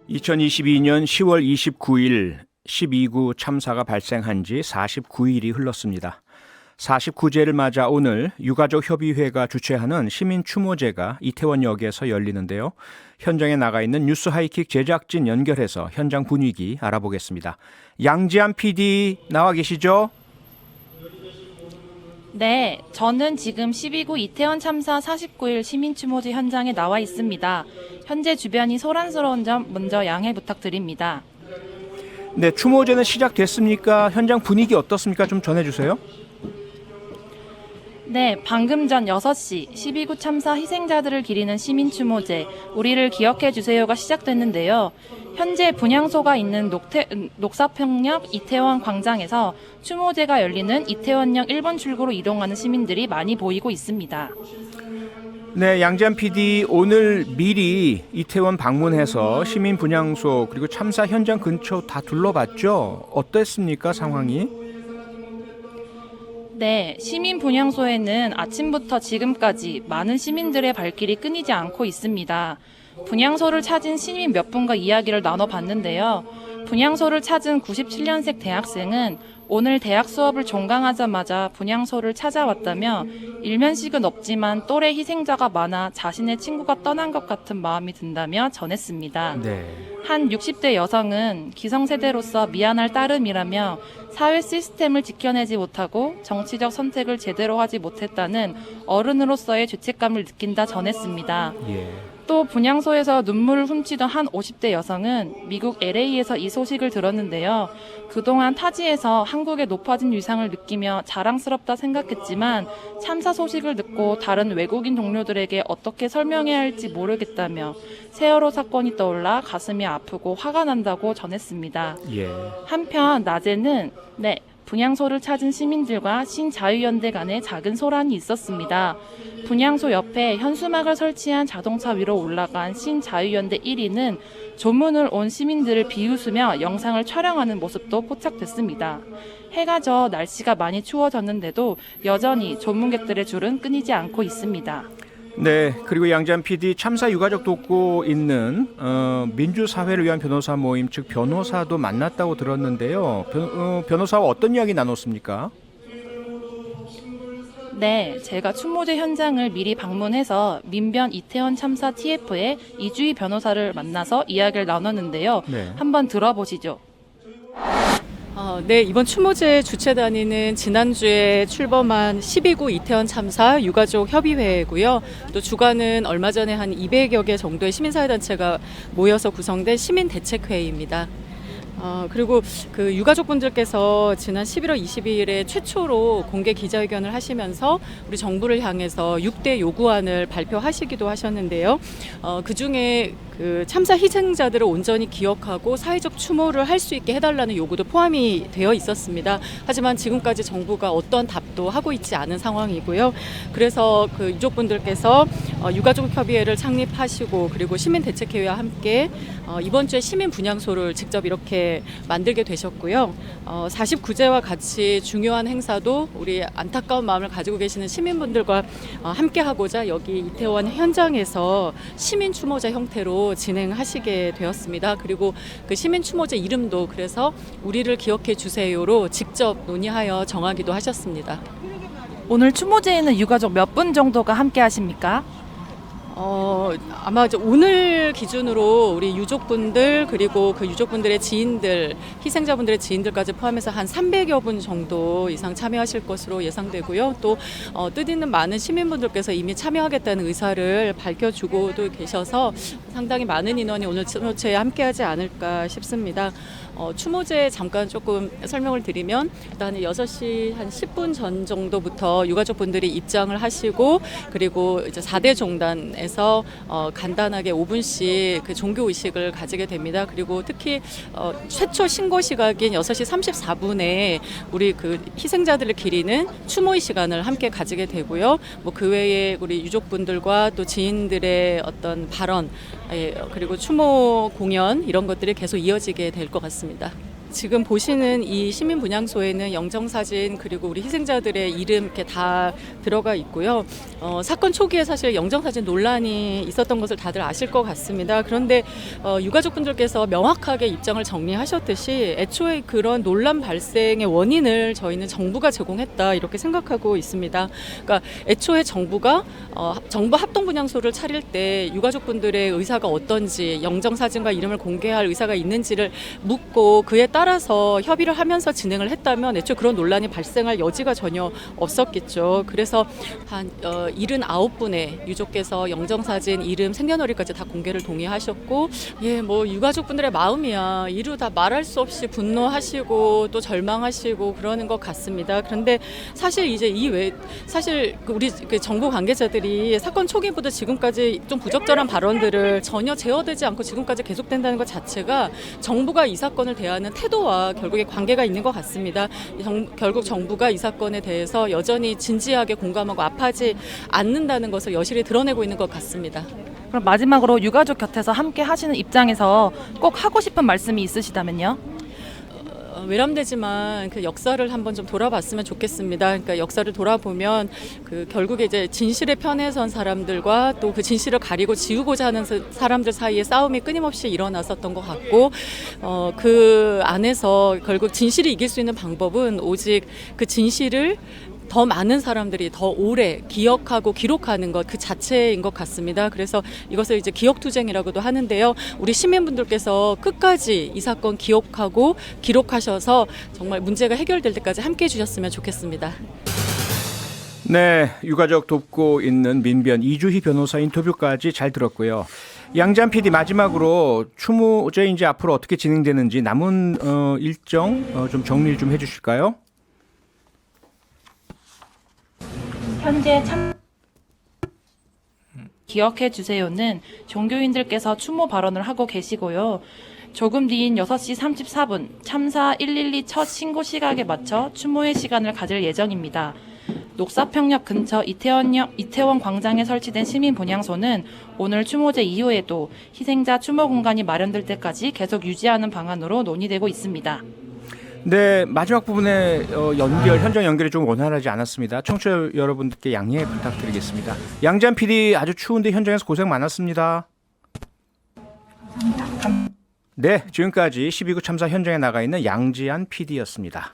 2022년 10월 29일 12구 참사가 발생한 지 49일이 흘렀습니다. 49제를 맞아 오늘 유가족협의회가 주최하는 시민 추모제가 이태원역에서 열리는데요. 현장에 나가 있는 뉴스 하이킥 제작진 연결해서 현장 분위기 알아보겠습니다. 양지한 PD 나와 계시죠? 네, 저는 지금 12구 이태원 참사 49일 시민추모제 현장에 나와 있습니다. 현재 주변이 소란스러운 점 먼저 양해 부탁드립니다. 네, 추모제는 시작됐습니까? 현장 분위기 어떻습니까? 좀 전해주세요. 네, 방금 전 6시 12구 참사 희생자들을 기리는 시민추모제 우리를 기억해 주세요가 시작됐는데요. 현재 분향소가 있는 녹사평역 이태원 광장에서 추모제가 열리는 이태원역 1번 출구로 이동하는 시민들이 많이 보이고 있습니다. 네, 양지한 PD 오늘 미리 이태원 방문해서 시민 분향소 그리고 참사 현장 근처 다 둘러봤죠? 어땠습니까, 상황이? 네, 시민 분향소에는 아침부터 지금까지 많은 시민들의 발길이 끊이지 않고 있습니다. 분향소를 찾은 시민 몇 분과 이야기를 나눠봤는데요. 분향소를 찾은 97년생 대학생은 오늘 대학 수업을 종강하자마자 분향소를 찾아왔다며 일면식은 없지만 또래 희생자가 많아 자신의 친구가 떠난 것 같은 마음이 든다며 전했습니다. 네. 한 60대 여성은 기성세대로서 미안할 따름이라며 사회 시스템을 지켜내지 못하고 정치적 선택을 제대로 하지 못했다는 어른으로서의 죄책감을 느낀다 전했습니다. 예. 또 분향소에서 눈물을 훔치던 한 50대 여성은 미국 LA에서 이 소식을 들었는데요. 그동안 타지에서 한국의 높아진 위상을 느끼며 자랑스럽다 생각했지만 참사 소식을 듣고 다른 외국인 동료들에게 어떻게 설명해야 할지 모르겠다며 세월호 사건이 떠올라 가슴이 아프고 화가 난다고 전했습니다. 예. 한편 낮에는 분향소를 찾은 시민들과 신자유연대 간에 작은 소란이 있었습니다. 분향소 옆에 현수막을 설치한 자동차 위로 올라간 신자유연대 1위는 조문을 온 시민들을 비웃으며 영상을 촬영하는 모습도 포착됐습니다. 해가 져 날씨가 많이 추워졌는데도 여전히 조문객들의 줄은 끊이지 않고 있습니다. 네, 그리고 양지한 PD 참사 유가족 돕고 있는 민주사회를 위한 변호사 모임 즉 변호사도 만났다고 들었는데요. 변호사와 어떤 이야기 나눴습니까? 네, 제가 추모제 현장을 미리 방문해서 민변 이태원 참사 TF의 이주희 변호사를 만나서 이야기를 나눴는데요. 네. 한번 들어보시죠. 네, 이번 추모제 주최단위는 지난주에 출범한 12구 이태원 참사 유가족 협의회고요. 또 주관은 얼마 전에 한 200여 개 정도의 시민사회단체가 모여서 구성된 시민대책회의입니다. 그리고 그 유가족분들께서 지난 11월 22일에 최초로 공개 기자회견을 하시면서 우리 정부를 향해서 6대 요구안을 발표하시기도 하셨는데요. 그중에 그 참사 희생자들을 온전히 기억하고 사회적 추모를 할 수 있게 해달라는 요구도 포함이 되어 있었습니다. 하지만 지금까지 정부가 어떤 답도 하고 있지 않은 상황이고요. 그래서 그 유족분들께서 유가족협의회를 창립하시고 그리고 시민대책회의와 함께 이번 주에 시민 분향소를 직접 이렇게 만들게 되셨고요. 49제와 같이 중요한 행사도 우리 안타까운 마음을 가지고 계시는 시민분들과 함께 하고자 여기 이태원 현장에서 시민 추모제 형태로 진행하시게 되었습니다. 그리고 그 시민 추모제 이름도 그래서 우리를 기억해 주세요로 직접 논의하여 정하기도 하셨습니다. 오늘 추모제에는 유가족 몇 분 정도가 함께 하십니까? 아마 오늘 기준으로 우리 유족분들 그리고 그 유족분들의 지인들, 희생자분들의 지인들까지 포함해서 한 300여 분 정도 이상 참여하실 것으로 예상되고요. 또 뜻있는 많은 시민분들께서 이미 참여하겠다는 의사를 밝혀주고도 계셔서 상당히 많은 인원이 오늘 추모제에 함께하지 않을까 싶습니다. 추모제 잠깐 조금 설명을 드리면 일단 6시 한 10분 전 정도부터 유가족분들이 입장을 하시고 그리고 이제 4대 종단에서 간단하게 5분씩 그 종교 의식을 가지게 됩니다. 그리고 특히 최초 신고 시각인 6시 34분에 우리 그 희생자들을 기리는 추모의 시간을 함께 가지게 되고요. 뭐 그 외에 우리 유족분들과 또 지인들의 어떤 발언 그리고 추모 공연 이런 것들이 계속 이어지게 될 것 같습니다. 지금 보시는 이 시민 분향소에는 영정사진 그리고 우리 희생자들의 이름 이렇게 다 들어가 있고요. 사건 초기에 사실 영정사진 논란이 있었던 것을 다들 아실 것 같습니다. 그런데 유가족분들께서 명확하게 입장을 정리하셨듯이 애초에 그런 논란 발생의 원인을 저희는 정부가 제공했다 이렇게 생각하고 있습니다. 그러니까 애초에 정부가 정부 합동분향소를 차릴 때 유가족분들의 의사가 어떤지 영정사진과 이름을 공개할 의사가 있는지를 묻고 그에 따라서 협의를 하면서 진행을 했다면 애초에 그런 논란이 발생할 여지가 전혀 없었겠죠. 그래서 한 79분의 유족께서 영정사진, 이름, 생년월일까지 다 공개를 동의하셨고 뭐 유가족분들의 마음이야 이루 다 말할 수 없이 분노하시고 또 절망하시고 그러는 것 같습니다. 그런데 사실 이제 사실 우리 정부 관계자들이 사건 초기부터 지금까지 좀 부적절한 발언들을 전혀 제어되지 않고 지금까지 계속된다는 것 자체가 정부가 이 사건을 대하는 태도와 결국에 관계가 있는 것 같습니다. 결국 정부가 이 사건에 대해서 여전히 진지하게 공감하고 아파하지 않는다는 것을 여실히 드러내고 있는 것 같습니다. 그럼 마지막으로 유가족 곁에서 함께 하시는 입장에서 꼭 하고 싶은 말씀이 있으시다면요? 외람되지만 그 역사를 한번 좀 돌아봤으면 좋겠습니다. 그러니까 역사를 돌아보면 결국에 이제 진실의 편에 선 사람들과 또 그 진실을 가리고 지우고자 하는 사람들 사이에 싸움이 끊임없이 일어났었던 것 같고 그 안에서 결국 진실이 이길 수 있는 방법은 오직 그 진실을 더 많은 사람들이 더 오래 기억하고 기록하는 것 그 자체인 것 같습니다. 그래서 이것을 이제 기억투쟁이라고도 하는데요. 우리 시민분들께서 끝까지 이 사건 기억하고 기록하셔서 정말 문제가 해결될 때까지 함께해 주셨으면 좋겠습니다. 네, 유가족 돕고 있는 민변 이주희 변호사 인터뷰까지 잘 들었고요. 양지한 PD 마지막으로 추모제 이제 앞으로 어떻게 진행되는지 남은 일정 좀 정리 좀 해주실까요? 현재 기억해 주세요는 종교인들께서 추모 발언을 하고 계시고요. 조금 뒤인 6시 34분 참사 112 첫 신고 시각에 맞춰 추모의 시간을 가질 예정입니다. 녹사평역 근처 이태원 광장에 설치된 시민 분향소는 오늘 추모제 이후에도 희생자 추모 공간이 마련될 때까지 계속 유지하는 방안으로 논의되고 있습니다. 네, 마지막 부분에 현장 연결이 좀 원활하지 않았습니다. 청취자 여러분들께 양해 부탁드리겠습니다. 양지한 PD 아주 추운데 현장에서 고생 많았습니다. 네, 지금까지 12구 참사 현장에 나가 있는 양지한 PD였습니다.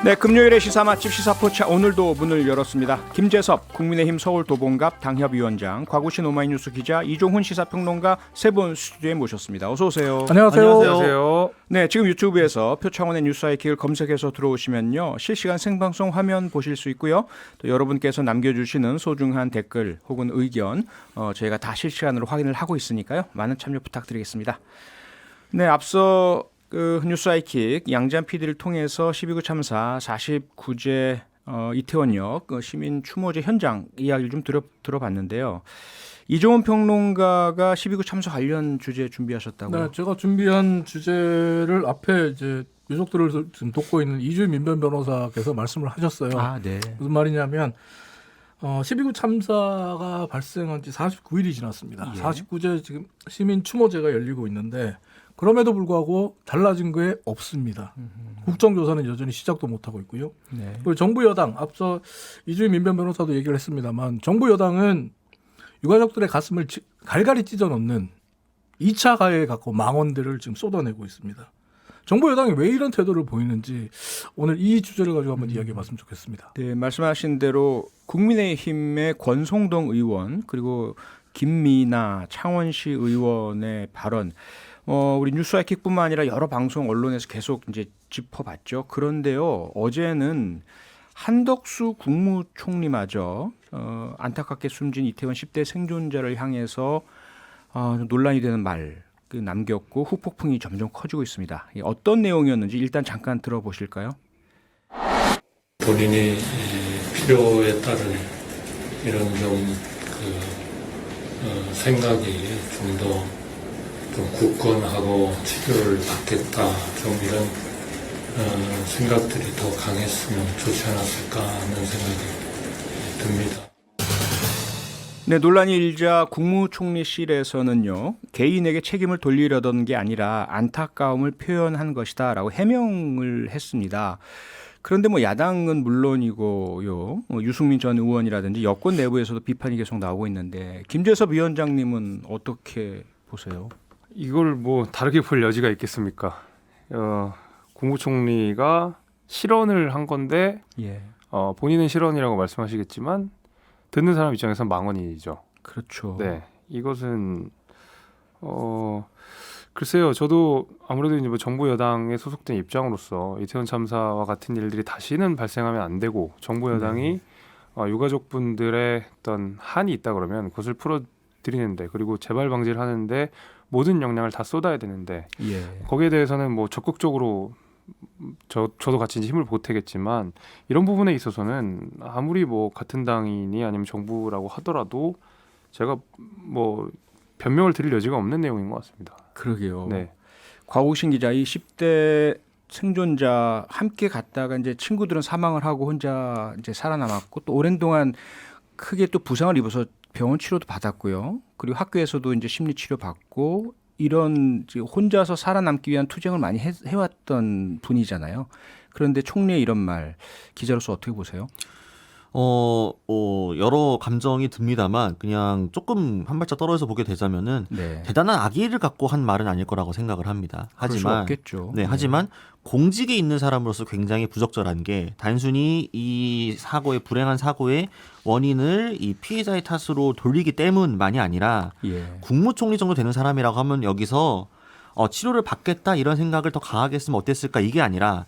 네, 금요일의 시사 맛집 시사포차 오늘도 문을 열었습니다. 김재섭 국민의힘 서울도봉갑 당협위원장, 곽우신 오마이뉴스 기자, 이종훈 시사평론가 세 분 스튜디오에 모셨습니다. 어서 오세요. 안녕하세요. 네, 지금 유튜브에서 표창원의 뉴스아이킥을 검색해서 들어오시면요, 실시간 생방송 화면 보실 수 있고요. 또 여러분께서 남겨주시는 소중한 댓글 혹은 의견 저희가 다 실시간으로 확인을 하고 있으니까요. 많은 참여 부탁드리겠습니다. 네, 앞서 뉴스아이킥 양지한 PD를 통해서 12구 참사 49제 이태원역 시민 추모제 현장 이야기를 좀 들어봤는데요. 이종훈 평론가가 12구 참사 관련 주제 준비하셨다고요? 네, 제가 준비한 주제를 앞에 이제 유족들을 지금 돕고 있는 이주희 민변 변호사께서 말씀을 하셨어요. 아, 네. 무슨 말이냐면 12구 참사가 발생한 지 49일이 지났습니다. 예. 49제 지금 시민 추모제가 열리고 있는데 그럼에도 불구하고 달라진 게 없습니다. 국정조사는 여전히 시작도 못하고 있고요. 네. 그리고 정부 여당, 앞서 이주희 민변 변호사도 얘기를 했습니다만 정부 여당은 유가족들의 가슴을 갈갈이 찢어놓는 2차 가해에 갖고 망언들을 지금 쏟아내고 있습니다. 정부 여당이 왜 이런 태도를 보이는지 오늘 이 주제를 가지고 한번 이야기해 봤으면 좋겠습니다. 네, 말씀하신 대로 국민의힘의 권성동 의원 그리고 김미나 창원시 의원의 발언 우리 뉴스아이킥뿐만 아니라 여러 방송 언론에서 계속 이제 짚어봤죠. 그런데요, 어제는 한덕수 국무총리마저 안타깝게 숨진 이태원 10대 생존자를 향해서 논란이 되는 말 남겼고 후폭풍이 점점 커지고 있습니다. 어떤 내용이었는지 일단 잠깐 들어보실까요? 본인이 필요에 따른 이런 생각이 좀 더 굳건하고 치료를 받겠다 좀 이런 생각들이 더 강했으면 좋지 않았을까 하는 생각이 듭니다. 네, 논란이 일자 국무총리실에서는요, 개인에게 책임을 돌리려던 게 아니라 안타까움을 표현한 것이다라고 해명을 했습니다. 그런데 뭐 야당은 물론이고요, 유승민 전 의원이라든지 여권 내부에서도 비판이 계속 나오고 있는데 김재섭 위원장님은 어떻게 보세요? 이걸 뭐 다르게 볼 여지가 있겠습니까? 국무총리가 실언을 한 건데 예, 본인은 실언이라고 말씀하시겠지만 듣는 사람 입장에서는 망언이죠. 그렇죠. 네, 이것은 글쎄요. 저도 아무래도 이제 뭐 정부 여당에 소속된 입장으로서 이태원 참사와 같은 일들이 다시는 발생하면 안 되고 정부 여당이 유가족분들의 어떤 한이 있다 그러면 그것을 풀어드리는데 그리고 재발 방지를 하는데 모든 역량을 다 쏟아야 되는데 예, 거기에 대해서는 뭐 적극적으로 저도 같이 이제 힘을 보태겠지만 이런 부분에 있어서는 아무리 뭐 같은 당이니 아니면 정부라고 하더라도 제가 뭐 변명을 드릴 여지가 없는 내용인 것 같습니다. 그러게요. 네. 곽옥신 기자, 이 10대 생존자 함께 갔다가 이제 친구들은 사망을 하고 혼자 이제 살아남았고 또 오랜 동안 크게 또 부상을 입어서 병원 치료도 받았고요. 그리고 학교에서도 이제 심리 치료 받고 이런 이제 혼자서 살아남기 위한 투쟁을 많이 해왔던 분이잖아요. 그런데 총리의 이런 말 기자로서 어떻게 보세요? 여러 감정이 듭니다만 그냥 조금 한 발짝 떨어져서 보게 되자면은 네. 대단한 악의를 갖고 한 말은 아닐 거라고 생각을 합니다. 그럴 수 하지만 없겠죠. 네, 하지만 공직에 있는 사람으로서 굉장히 부적절한 게 단순히 이 사고의 불행한 사고의 원인을 이 피해자의 탓으로 돌리기 때문만이 아니라 예. 국무총리 정도 되는 사람이라고 하면 여기서 치료를 받겠다 이런 생각을 더 강하게 했으면 어땠을까 이게 아니라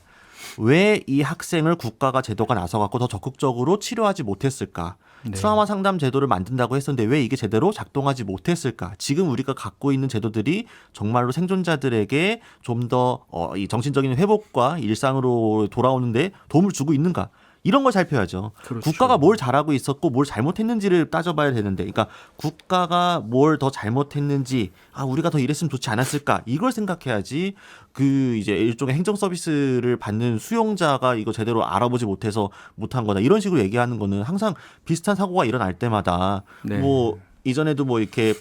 왜 이 학생을 국가가 제도가 나서갖고 더 적극적으로 치료하지 못했을까? 네. 트라우마 상담 제도를 만든다고 했었는데 왜 이게 제대로 작동하지 못했을까? 지금 우리가 갖고 있는 제도들이 정말로 생존자들에게 좀 더 이 정신적인 회복과 일상으로 돌아오는데 도움을 주고 있는가? 이런 걸 살펴야죠. 그렇죠. 국가가 뭘 잘하고 있었고 뭘 잘못했는지를 따져봐야 되는데, 그러니까 국가가 뭘 더 잘못했는지, 우리가 더 이랬으면 좋지 않았을까 이걸 생각해야지. 그 이제 일종의 행정 서비스를 받는 수용자가 이거 제대로 알아보지 못해서 못한 거다 이런 식으로 얘기하는 거는 항상 비슷한 사고가 일어날 때마다 네. 뭐 이전에도 뭐 이렇게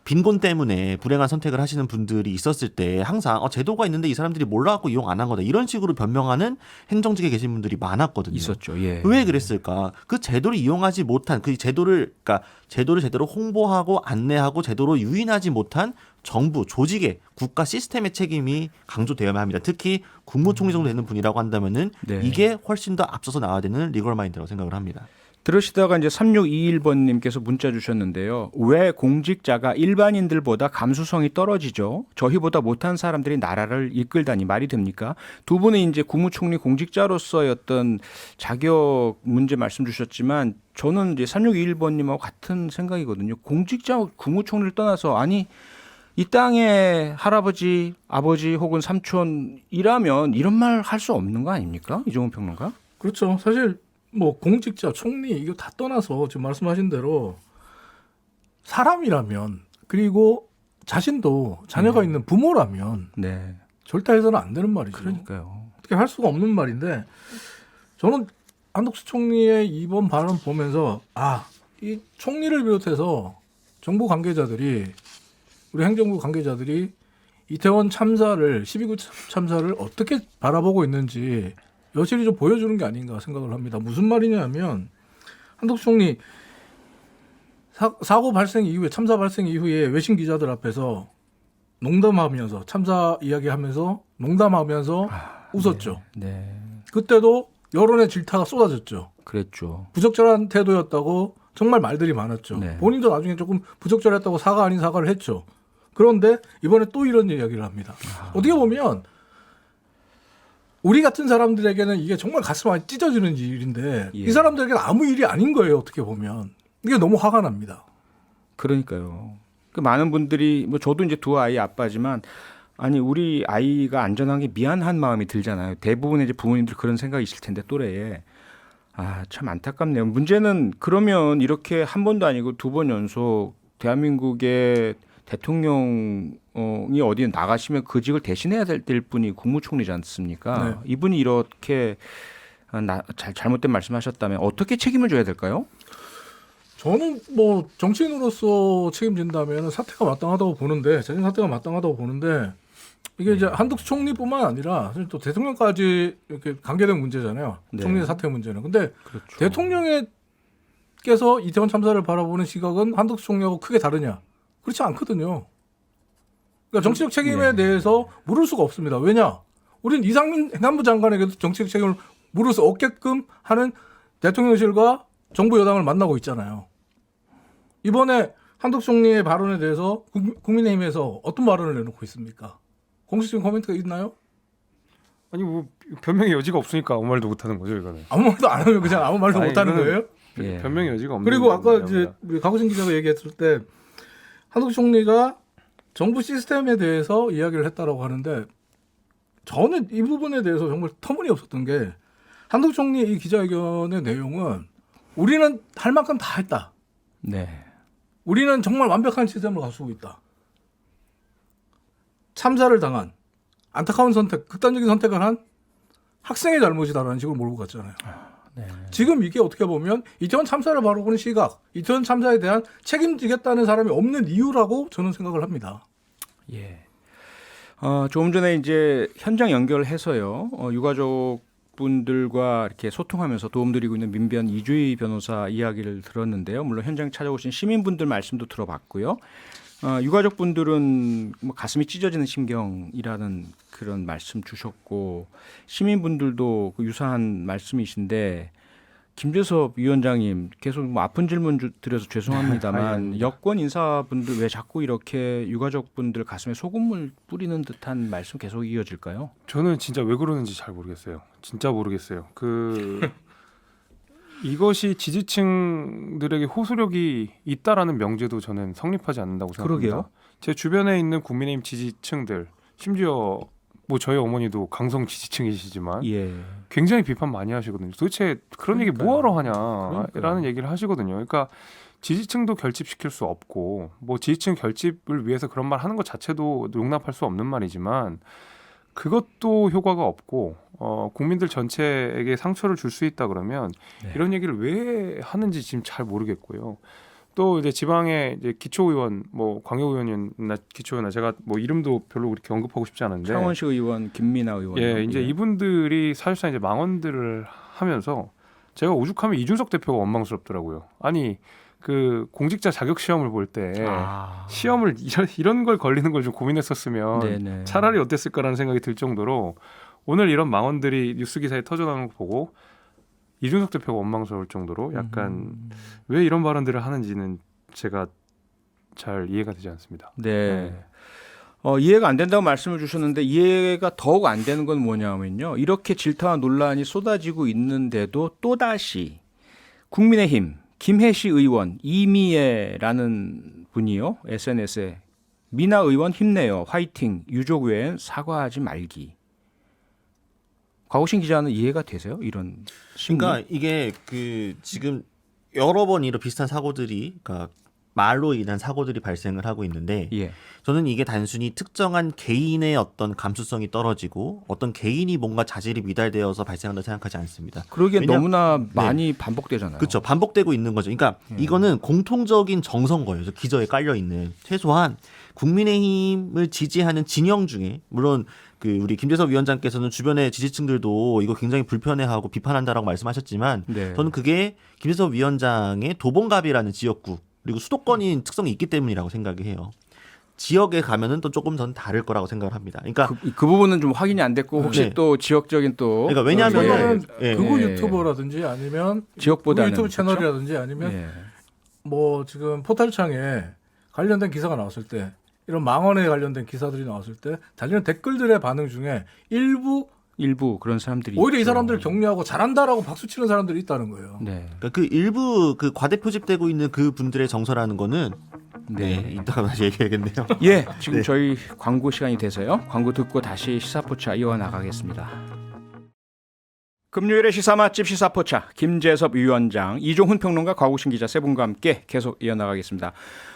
빈곤 때문에 불행한 선택을 하시는 분들이 있었을 때 항상 제도가 있는데 이 사람들이 몰라갖고 이용 안 한 거다 이런 식으로 변명하는 행정직에 계신 분들이 많았거든요. 있었죠. 예. 왜 그랬을까? 그 제도를 이용하지 못한 그 제도를 그러니까 제도를 제대로 홍보하고 안내하고 제대로 유인하지 못한 정부 조직의 국가 시스템의 책임이 강조되어야만 합니다. 특히 국무총리 정도 되는 분이라고 한다면은 네. 이게 훨씬 더 앞서서 나와야 되는 리걸 마인드라고 생각을 합니다. 들으시다가 이제 3621번님께서 문자 주셨는데요. 왜 공직자가 일반인들보다 감수성이 떨어지죠? 저희보다 못한 사람들이 나라를 이끌다니 말이 됩니까? 두 분은 이제 국무총리 공직자로서의 어떤 자격 문제 말씀 주셨지만 저는 이제 3621번님하고 같은 생각이거든요. 공직자 국무총리를 떠나서 이 땅의 할아버지, 아버지 혹은 삼촌이라면 이런 말 할 수 없는 거 아닙니까? 이종훈 평론가? 그렇죠. 사실 뭐 공직자, 총리 이거 다 떠나서 지금 말씀하신 대로 사람이라면 그리고 자신도 자녀가 있는 부모라면 네. 절대 해서는 안 되는 말이죠. 그러니까요. 어떻게 할 수가 없는 말인데 저는 한덕수 총리의 이번 발언 보면서 이 총리를 비롯해서 정부 관계자들이 우리 행정부 관계자들이 이태원 참사를 12구 참사를 어떻게 바라보고 있는지 여실히 좀 보여주는 게 아닌가 생각을 합니다. 무슨 말이냐면 한덕수 총리 사고 발생 이후에 참사 발생 이후에 외신 기자들 앞에서 농담하면서 참사 이야기하면서 농담하면서 웃었죠. 네. 그때도 여론의 질타가 쏟아졌죠. 그랬죠. 부적절한 태도였다고 정말 말들이 많았죠. 네. 본인도 나중에 조금 부적절했다고 사과 아닌 사과를 했죠. 그런데 이번에 또 이런 이야기를 합니다. 어떻게 보면 우리 같은 사람들에게는 이게 정말 가슴 안이 찢어지는 일인데 예. 이 사람들에게는 아무 일이 아닌 거예요. 어떻게 보면. 이게 너무 화가 납니다. 그러니까요. 그 많은 분들이 뭐 저도 이제 두 아이 아빠지만 우리 아이가 안전한 게 미안한 마음이 들잖아요. 대부분의 이제 부모님들 그런 생각이 있을 텐데 또래에 참 안타깝네요. 문제는 그러면 이렇게 한 번도 아니고 두 번 연속 대한민국의 대통령이 어디 나가시면 그 직을 대신해야 될 분이 국무총리지 않습니까? 네. 이분이 이렇게 잘못된 말씀하셨다면 어떻게 책임을 져야 될까요? 저는 뭐 정치인으로서 책임진다면 사퇴가 마땅하다고 보는데 자진 사퇴가 마땅하다고 보는데 이게 이제 한덕수 총리뿐만 아니라 사실 또 대통령까지 이렇게 관계된 문제잖아요. 네. 총리 사퇴 문제는. 근데 그렇죠. 대통령께서 이태원 참사를 바라보는 시각은 한덕수 총리하고 크게 다르냐? 그렇지 않거든요. 그러니까 정치적 책임에 대해서 물을 수가 없습니다. 왜냐? 우린 이상민 행안부 장관에게도 정치적 책임을 물을 수 없게끔 하는 대통령실과 정부 여당을 만나고 있잖아요. 이번에 한덕수 총리의 발언에 대해서 국민의힘에서 어떤 발언을 내놓고 있습니까? 공식적인 코멘트가 있나요? 아니 뭐 변명의 여지가 없으니까 아무 말도 못 하는 거죠, 이거는. 아무 말도 안 하면 그냥 아무 말도 아니, 못 하는 이거는 거예요? 예. 변명의 여지가 없는 그리고 아까 겁니다. 이제 우리 가구신 기자가 얘기했을 때 한덕수 총리가 정부 시스템에 대해서 이야기를 했다라고 하는데 저는 이 부분에 대해서 정말 터무니없었던 게 한덕수 총리의 이 기자회견의 내용은 우리는 할 만큼 다 했다. 네. 우리는 정말 완벽한 시스템을 갖추고 있다. 참사를 당한 안타까운 선택, 극단적인 선택을 한 학생의 잘못이다라는 식으로 몰고 갔잖아요. 네. 지금 이게 어떻게 보면 이태원 참사를 바라보는 시각, 이태원 참사에 대한 책임지겠다는 사람이 없는 이유라고 저는 생각을 합니다. 예. 조금 전에 이제 현장 연결해서요. 유가족 분들과 이렇게 소통하면서 도움드리고 있는 민변 이주희 변호사 이야기를 들었는데요. 물론 현장 찾아오신 시민분들 말씀도 들어봤고요. 유가족 분들은 뭐 가슴이 찢어지는 심경이라는 그런 말씀 주셨고 시민분들도 그 유사한 말씀이신데 김재섭 위원장님 계속 뭐 아픈 질문 드려서 죄송합니다만 여권 인사분들 왜 자꾸 이렇게 유가족 분들 가슴에 소금물 뿌리는 듯한 말씀 계속 이어질까요? 저는 진짜 왜 그러는지 잘 모르겠어요. 진짜 모르겠어요. 이것이 지지층들에게 호소력이 있다라는 명제도 저는 성립하지 않는다고 생각합니다. 그러게요. 제 주변에 있는 국민의힘 지지층들, 심지어 뭐 저희 어머니도 강성 지지층이시지만 예. 굉장히 비판 많이 하시거든요. 도대체 그런 얘기 뭐하러 하냐라는 얘기를 하시거든요. 그러니까 지지층도 결집시킬 수 없고 뭐 지지층 결집을 위해서 그런 말 하는 것 자체도 용납할 수 없는 말이지만 그것도 효과가 없고 국민들 전체에게 상처를 줄 수 있다 그러면 네. 이런 얘기를 왜 하는지 지금 잘 모르겠고요. 또 이제 지방의 이제 기초의원, 뭐 광역의원이나 기초의원이나 제가 뭐 이름도 별로 그렇게 언급하고 싶지 않은데 창원시 의원 김민아 의원. 예, 이제 이분들이 사실상 이제 망언들을 하면서 제가 오죽하면 이준석 대표가 원망스럽더라고요. 아니 그 공직자 자격 시험을 볼 때 시험을 이런 걸 걸리는 걸 좀 고민했었으면 네네. 차라리 어땠을까라는 생각이 들 정도로 오늘 이런 망언들이 뉴스 기사에 터져나오는 거 보고 이준석 대표가 원망스러울 정도로 약간 왜 이런 발언들을 하는지는 제가 잘 이해가 되지 않습니다. 네. 이해가 안 된다고 말씀을 주셨는데 이해가 더욱 안 되는 건 뭐냐면요. 이렇게 질타와 논란이 쏟아지고 있는데도 또다시 국민의힘 김혜시 의원 이미애라는 분이요. SNS에 미나 의원 힘내요. 화이팅. 유족 외엔 사과하지 말기. 곽우신 기자는 이해가 되세요? 이런 신문? 그러니까 이게 그 지금 여러 번 이런 비슷한 사고들이 그러니까 말로 인한 사고들이 발생을 하고 있는데 예. 저는 이게 단순히 특정한 개인의 어떤 감수성이 떨어지고 어떤 개인이 뭔가 자질이 미달되어서 발생한다고 생각하지 않습니다. 그러기엔 왜냐- 너무나 많이 반복되잖아요. 그렇죠. 반복되고 있는 거죠. 그러니까 이거는 공통적인 정서인 거예요. 저 기저에 깔려 있는 최소한 국민의힘을 지지하는 진영 중에 물론 그 우리 김재섭 위원장께서는 주변의 지지층들도 이거 굉장히 불편해하고 비판한다라고 말씀하셨지만 네. 저는 그게 김재섭 위원장의 도봉갑이라는 지역구 그리고 수도권인 특성이 있기 때문이라고 생각을 해요. 지역에 가면은 또 조금 더 다를 거라고 생각을 합니다. 그러니까 그 부분은 좀 확인이 안 됐고 혹시 네. 또 지역적인 또 그러니까 왜냐하면 그거는 극우 유튜버라든지 아니면 지역보다는 유튜브 채널이라든지 아니면 예. 뭐 지금 포털창에 관련된 기사가 나왔을 때 이런 망언에 관련된 기사들이 나왔을 때 달리는 댓글들의 반응 중에 일부 그런 사람들이 오히려 이 있죠. 사람들을 격려하고 잘한다라고 박수치는 사람들이 있다는 거예요. 네. 그러니까 그 일부 그 과대 표집되고 있는 그 분들의 정서라는 거는 네. 이따가 다시 얘기해야겠네요. 예, 지금 네. 저희 광고 시간이 돼서요. 광고 듣고 다시 시사포차 이어나가겠습니다. 금요일의 시사 맛집 시사포차 김재섭 위원장, 이종훈 평론가, 곽우신 기자 세 분과 함께 계속 이어나가겠습니다.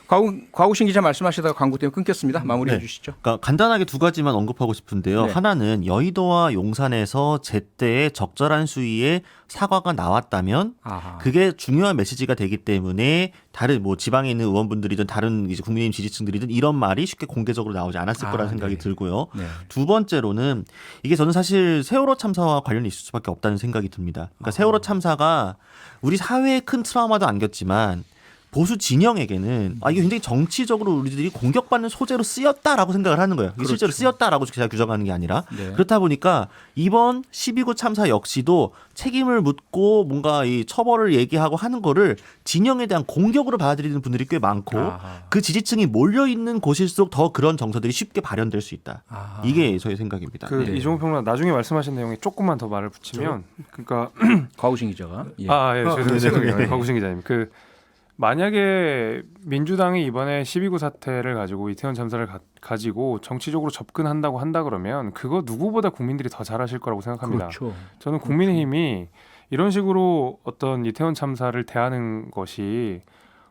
곽우신 기자 말씀하시다가 광고 때문에 끊겼습니다. 마무리해 네. 주시죠. 그러니까 간단하게 두 가지만 언급하고 싶은데요. 네. 하나는 여의도와 용산에서 제때 적절한 수위의 사과가 나왔다면 아하. 그게 중요한 메시지가 되기 때문에 다른 뭐 지방에 있는 의원분들이든 다른 이제 국민의힘 지지층들이든 이런 말이 쉽게 공개적으로 나오지 않았을 거라는 생각이 네. 들고요. 네. 두 번째로는 이게 저는 사실 세월호 참사와 관련이 있을 수밖에 없다는 생각이 듭니다. 그러니까 세월호 참사가 우리 사회에 큰 트라우마도 안겼지만 보수 진영에게는 이게 굉장히 정치적으로 우리들이 공격받는 소재로 쓰였다라고 생각을 하는 거예요. 이게 실제로 쓰였다라고 제가 규정하는 게 아니라 네. 그렇다 보니까 이번 12구 참사 역시도 책임을 묻고 뭔가 이 처벌을 얘기하고 하는 거를 진영에 대한 공격으로 받아들이는 분들이 꽤 많고 아하. 그 지지층이 몰려 있는 곳일수록 더 그런 정서들이 쉽게 발현될 수 있다. 아하. 이게 저의 생각입니다. 그 네. 이종호 평론가 나중에 말씀하신 내용에 조금만 더 말을 붙이면 그러니까 곽우신 기자가. 예. 죄송해요. 곽우신 기자님. 그 만약에 민주당이 이번에 12구 사태를 가지고 이태원 참사를 가지고 정치적으로 접근한다고 한다 그러면 그거 누구보다 국민들이 더 잘하실 거라고 생각합니다. 그렇죠. 저는 국민의힘이 이런 식으로 어떤 이태원 참사를 대하는 것이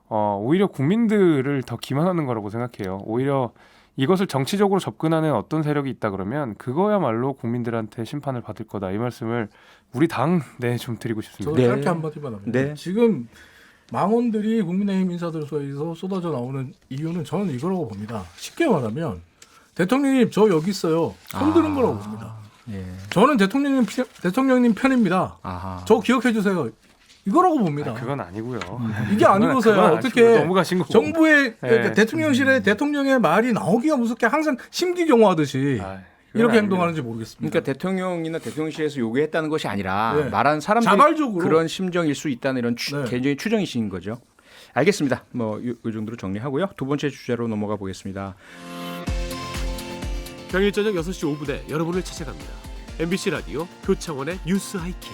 오히려 국민들을 더 기만하는 거라고 생각해요. 오히려 이것을 정치적으로 접근하는 어떤 세력이 있다 그러면 그거야말로 국민들한테 심판을 받을 거다. 이 말씀을 우리 당 내 좀 드리고 싶습니다. 저는 네. 짧게 한마디만 합니다. 네. 지금 망언들이 국민의힘 인사들 사이에서 쏟아져 나오는 이유는 저는 이거라고 봅니다. 쉽게 말하면 대통령님 저 여기 있어요. 손드는 거라고 봅니다. 예. 저는 대통령님 편입니다. 아하. 저 기억해 주세요. 이거라고 봅니다. 그건 아니고요. 이게 아니고서야 그건 어떻게 아니고 너무 가신 거고. 정부의 네. 대통령실에 대통령의 말이 나오기가 무섭게 항상 심기경호하듯이 그건 이렇게 아닙니다. 행동하는지 모르겠습니다. 그러니까 대통령이나 대통령실에서 요구했다는 것이 아니라 네. 말한 사람들이 자발적으로. 그런 심정일 수 있다는 이런 네. 개인적인 추정이신 거죠. 알겠습니다. 뭐 이 정도로 정리하고요. 두 번째 주제로 넘어가 보겠습니다. 평일 저녁 6시 5분에 여러분을 찾아갑니다. MBC 라디오 표창원의 뉴스 하이킥.